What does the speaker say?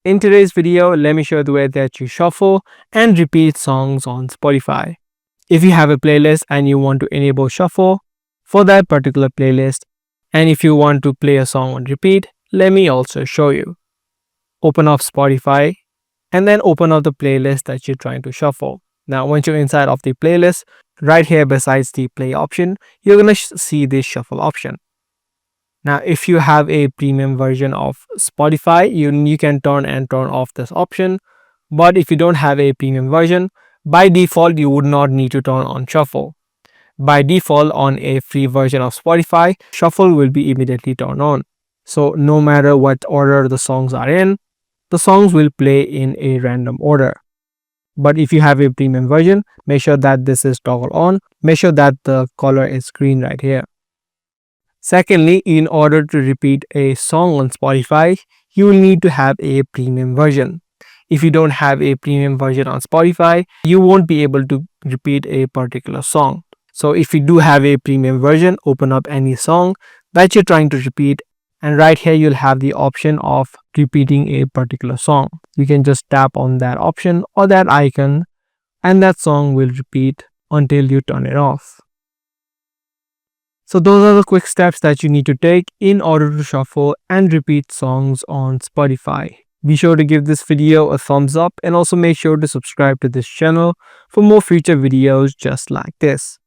In today's video, let me show you the way that you shuffle and repeat songs on Spotify. If you have a playlist and you want to enable shuffle for that particular playlist, and if you want to play a song on repeat, let me also show you. Open up Spotify and then open up the playlist that you're trying to shuffle. Now, once you're inside of the playlist, right here besides the play option, you're going to see this shuffle option. Now, if you have a premium version of Spotify, you can turn off this option. But if you don't have a premium version, by default, you would not need to turn on shuffle. By default, on a free version of Spotify, shuffle will be immediately turned on. So no matter what order the songs are in, the songs will play in a random order. But if you have a premium version, make sure that this is toggled on. Make sure that the color is green right here. Secondly, in order to repeat a song on Spotify, you will need to have a premium version. If you don't have a premium version on Spotify, you won't be able to repeat a particular song. So if you do have a premium version, open up any song that you're trying to repeat, and right here you'll have the option of repeating a particular song. You can just tap on that option or that icon and that song will repeat until you turn it off. So those are the quick steps that you need to take in order to shuffle and repeat songs on Spotify. Be sure to give this video a thumbs up and also make sure to subscribe to this channel for more future videos just like this.